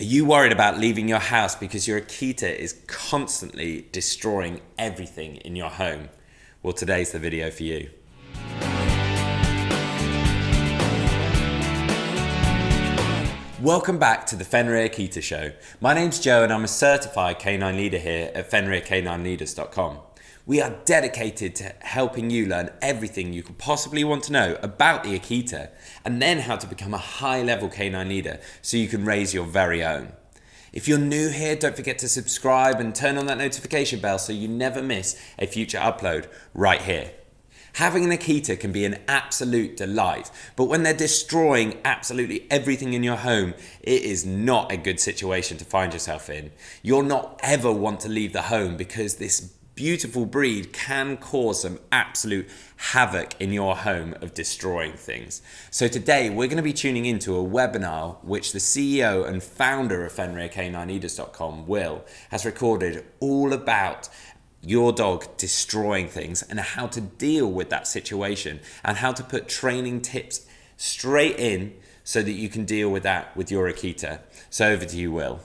Are you worried about leaving your house because your Akita is constantly destroying everything in your home? Well, today's the video for you. Welcome back to the Fenrir Akita Show. My name's Joe and I'm a certified canine leader here at FenrirCanineLeaders.com. We are dedicated to helping you learn everything you could possibly want to know about the Akita and then how to become a high-level canine leader so you can raise your very own. If you're new here, don't forget to subscribe and turn on that notification bell so you never miss a future upload right here. Having an Akita can be an absolute delight, but when they're destroying absolutely everything in your home, it is not a good situation to find yourself in. You'll not ever want to leave the home because this beautiful breed can cause some absolute havoc in your home of destroying things. So today we're going to be tuning into a webinar which the CEO and founder of FenrirCanineLeaders.com, Will, has recorded all about your dog destroying things and how to deal with that situation and how to put training tips straight in so that you can deal with that with your Akita. So over to you, Will.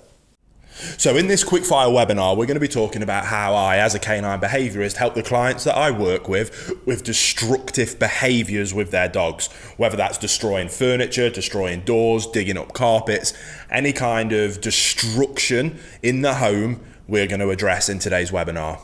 So in this quickfire webinar, we're going to be talking about how I, as a canine behaviourist, help the clients that I work with destructive behaviours with their dogs, whether that's destroying furniture, destroying doors, digging up carpets, any kind of destruction in the home we're going to address in today's webinar.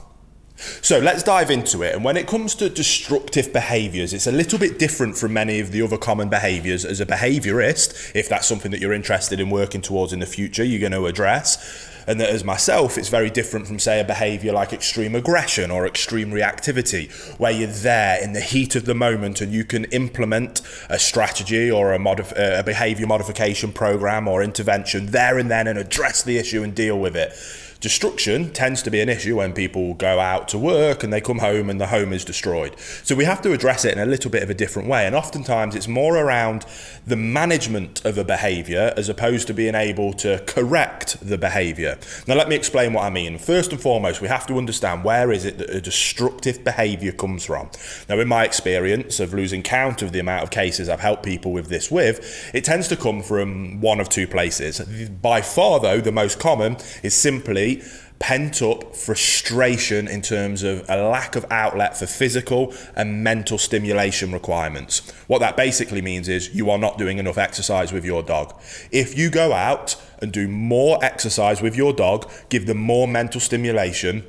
So let's dive into it. And when it comes to destructive behaviours, it's a little bit different from many of the other common behaviours. As a behaviourist, if that's something that you're interested in working towards in the future, you're going to address. And that as myself, it's very different from, say, a behaviour like extreme aggression or extreme reactivity, where you're there in the heat of the moment and you can implement a strategy or a behaviour modification program or intervention there and then and address the issue and deal with it. Destruction tends to be an issue when people go out to work and they come home and the home is destroyed. So we have to address it in a little bit of a different way. And oftentimes it's more around the management of a behaviour as opposed to being able to correct the behaviour. Now let me explain what I mean. First and foremost, we have to understand where is it that a destructive behaviour comes from. Now in my experience of losing count of the amount of cases I've helped people with this with, it tends to come from one of two places. By far though, the most common is simply pent up frustration in terms of a lack of outlet for physical and mental stimulation requirements. What that basically means is you are not doing enough exercise with your dog. If you go out and do more exercise with your dog, give them more mental stimulation,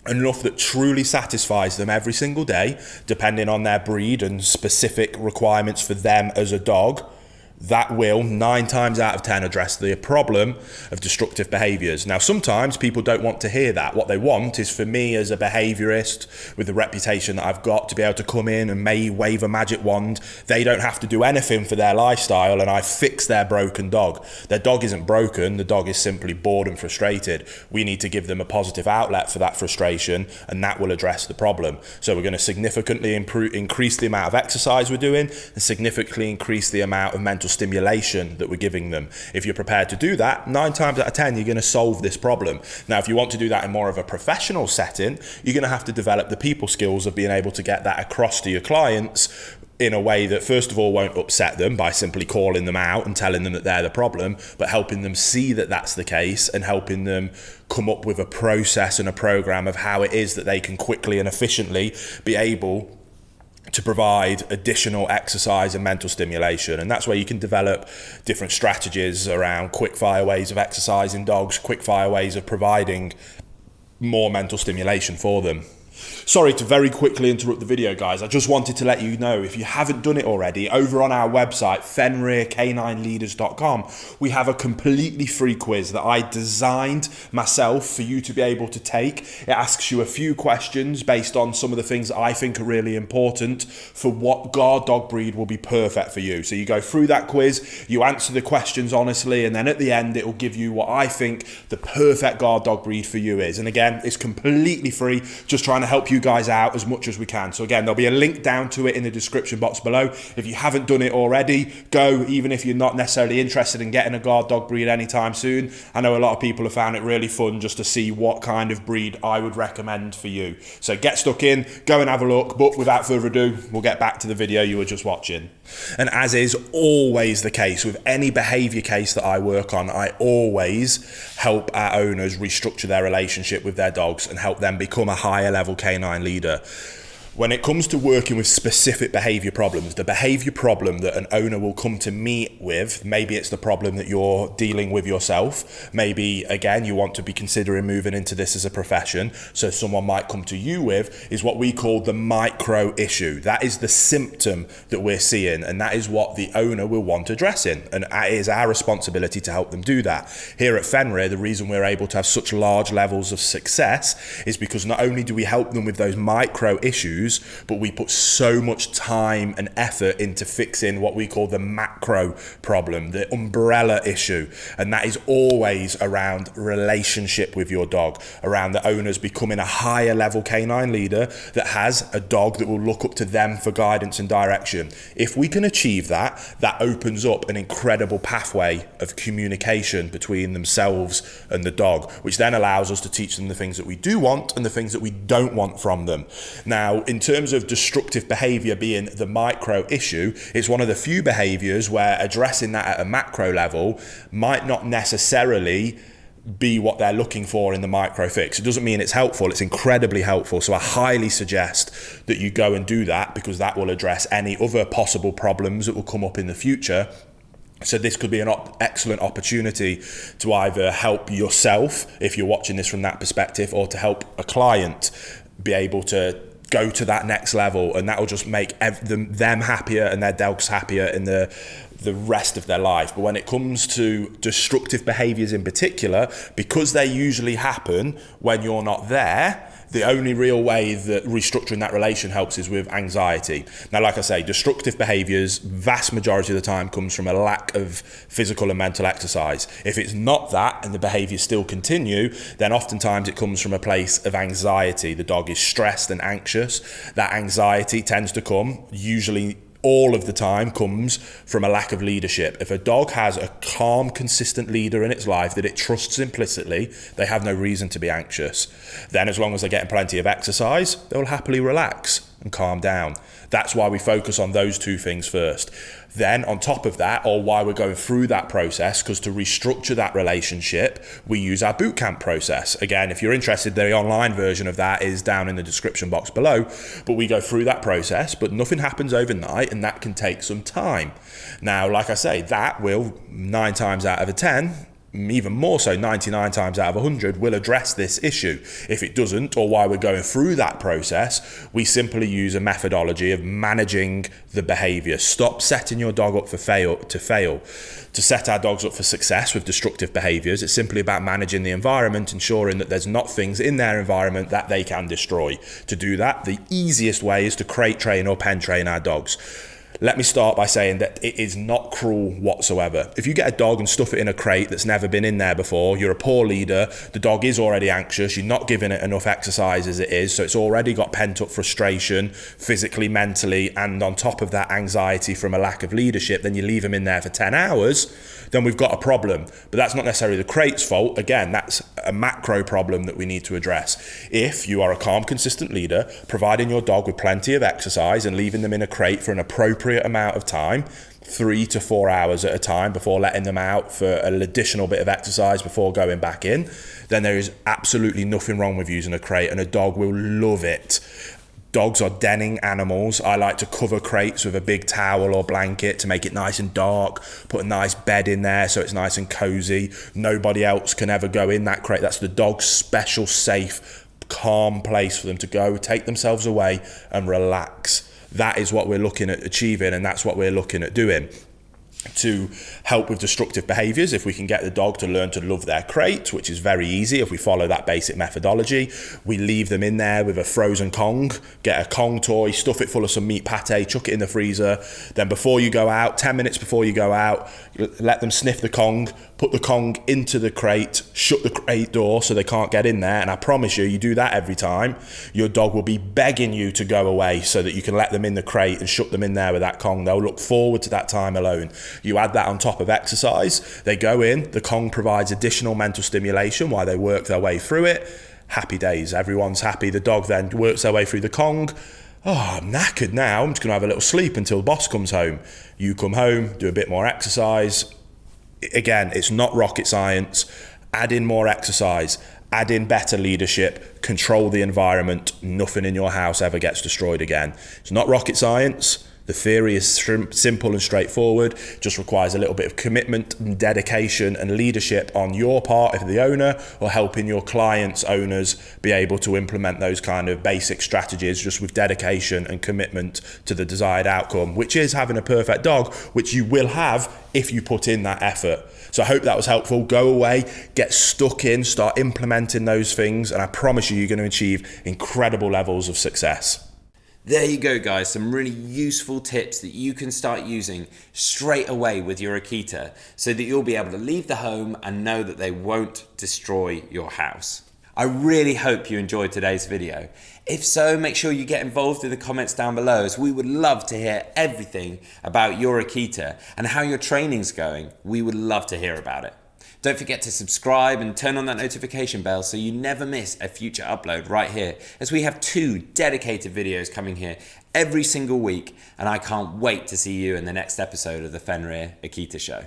enough that truly satisfies them every single day, depending on their breed and specific requirements for them as a dog, that will 9 times out of 10 address the problem of destructive behaviours. Now, sometimes people don't want to hear that. What they want is for me as a behaviourist with the reputation that I've got to be able to come in and may wave a magic wand. They don't have to do anything for their lifestyle and I fix their broken dog. Their dog isn't broken. The dog is simply bored and frustrated. We need to give them a positive outlet for that frustration and that will address the problem. So we're going to significantly increase the amount of exercise we're doing and significantly increase the amount of mental stimulation that we're giving them. If you're prepared to do that, 9 times out of 10 you're going to solve this problem. Now if you want to do that in more of a professional setting, you're going to have to develop the people skills of being able to get that across to your clients in a way that first of all won't upset them by simply calling them out and telling them that they're the problem, but helping them see that that's the case and helping them come up with a process and a program of how it is that they can quickly and efficiently be able to provide additional exercise and mental stimulation. And that's where you can develop different strategies around quick fire ways of exercising dogs, quick fire ways of providing more mental stimulation for them. Sorry to very quickly interrupt the video, guys. I just wanted to let you know, if you haven't done it already, over on our website, FenrirCanineLeaders.com, we have a completely free quiz that I designed myself for you to be able to take. It asks you a few questions based on some of the things that I think are really important for what guard dog breed will be perfect for you. So you go through that quiz, you answer the questions honestly, and then at the end, it will give you what I think the perfect guard dog breed for you is. And again, it's completely free, just trying to help you guys out as much as we can. So again, there'll be a link down to it in the description box below. If you haven't done it already, go, even if you're not necessarily interested in getting a guard dog breed anytime soon. I know a lot of people have found it really fun just to see what kind of breed I would recommend for you. So get stuck in, go and have a look. But without further ado, we'll get back to the video you were just watching. And as is always the case with any behavior case that I work on, I always help our owners restructure their relationship with their dogs and help them become a higher level canine leader. When it comes to working with specific behavior problems, the behavior problem that an owner will come to me with, maybe it's the problem that you're dealing with yourself. Maybe, again, you want to be considering moving into this as a profession. So someone might come to you with is what we call the micro issue. That is the symptom that we're seeing, and that is what the owner will want addressing. And it is our responsibility to help them do that. Here at Fenrir, the reason we're able to have such large levels of success is because not only do we help them with those micro issues, but we put so much time and effort into fixing what we call the macro problem, the umbrella issue. And that is always around relationship with your dog, around the owners becoming a higher level canine leader that has a dog that will look up to them for guidance and direction. If we can achieve that, that opens up an incredible pathway of communication between themselves and the dog, which then allows us to teach them the things that we do want and the things that we don't want from them. Now, in terms of destructive behavior being the micro issue, it's one of the few behaviors where addressing that at a macro level might not necessarily be what they're looking for in the micro fix. It doesn't mean it's helpful, it's incredibly helpful. So I highly suggest that you go and do that, because that will address any other possible problems that will come up in the future. So this could be an excellent opportunity to either help yourself, if you're watching this from that perspective, or to help a client be able to go to that next level, and that will just make them happier and their dogs happier in the rest of their life. But when it comes to destructive behaviors in particular, because they usually happen when you're not there, the only real way that restructuring that relation helps is with anxiety. Now, like I say, destructive behaviors, vast majority of the time, comes from a lack of physical and mental exercise. If it's not that and the behaviors still continue, then oftentimes it comes from a place of anxiety. The dog is stressed and anxious. That anxiety tends to come, usually all of the time, comes from a lack of leadership. If a dog has a calm, consistent leader in its life that it trusts implicitly, they have no reason to be anxious. Then, as long as they're getting plenty of exercise, they'll happily relax and calm down. That's why we focus on those two things first. Then on top of that, or why we're going through that process, because to restructure that relationship, we use our boot camp process. Again, if you're interested, the online version of that is down in the description box below, but we go through that process, but nothing happens overnight, and that can take some time. Now, like I say, that will 9 times out of 10, even more so 99 times out of 100, will address this issue. If it doesn't, or while we're going through that process, we simply use a methodology of managing the behavior. Stop setting your dog up to fail. To set our dogs up for success with destructive behaviors, it's simply about managing the environment, ensuring that there's not things in their environment that they can destroy. To do that, the easiest way is to crate train or pen train our dogs. Let me start by saying that it is not cruel whatsoever. If you get a dog and stuff it in a crate that's never been in there before, you're a poor leader, the dog is already anxious, you're not giving it enough exercise as it is, so it's already got pent up frustration, physically, mentally, and on top of that, anxiety from a lack of leadership, then you leave them in there for 10 hours, then we've got a problem. But that's not necessarily the crate's fault. Again, that's a macro problem that we need to address. If you are a calm, consistent leader, providing your dog with plenty of exercise and leaving them in a crate for an appropriate amount of time, 3 to 4 hours at a time, before letting them out for an additional bit of exercise before going back in, then there is absolutely nothing wrong with using a crate, and a dog will love it. Dogs are denning animals. I like to cover crates with a big towel or blanket to make it nice and dark, put a nice bed in there so it's nice and cozy. Nobody else can ever go in that crate. That's the dog's special, safe, calm place for them to go, take themselves away and relax. That is what we're looking at achieving, and that's what we're looking at doing. to help with destructive behaviours. If we can get the dog to learn to love their crate, which is very easy if we follow that basic methodology, we leave them in there with a frozen Kong, get a Kong toy, stuff it full of some meat pate, chuck it in the freezer. Then before you go out, 10 minutes before you go out, let them sniff the Kong, put the Kong into the crate, shut the crate door so they can't get in there. And I promise you do that every time, your dog will be begging you to go away so that you can let them in the crate and shut them in there with that Kong. They'll look forward to that time alone. You add that on top of exercise, they go in, the Kong provides additional mental stimulation while they work their way through it. Happy days, everyone's happy. The dog then works their way through the Kong. Oh, I'm knackered now, I'm just gonna have a little sleep until the boss comes home. You come home, do a bit more exercise. Again, it's not rocket science. Add in more exercise, add in better leadership, control the environment, nothing in your house ever gets destroyed again. It's not rocket science. The theory is simple and straightforward, just requires a little bit of commitment and dedication and leadership on your part if the owner, or helping your clients' owners be able to implement those kind of basic strategies just with dedication and commitment to the desired outcome, which is having a perfect dog, which you will have if you put in that effort. So I hope that was helpful. Go away, get stuck in, start implementing those things, and I promise you're going to achieve incredible levels of success. There you go, guys, some really useful tips that you can start using straight away with your Akita so that you'll be able to leave the home and know that they won't destroy your house. I really hope you enjoyed today's video. If so, make sure you get involved in the comments down below, as we would love to hear everything about your Akita and how your training's going. We would love to hear about it. Don't forget to subscribe and turn on that notification bell so you never miss a future upload right here, as we have 2 dedicated videos coming here every single week, and I can't wait to see you in the next episode of the Fenrir Akita Show.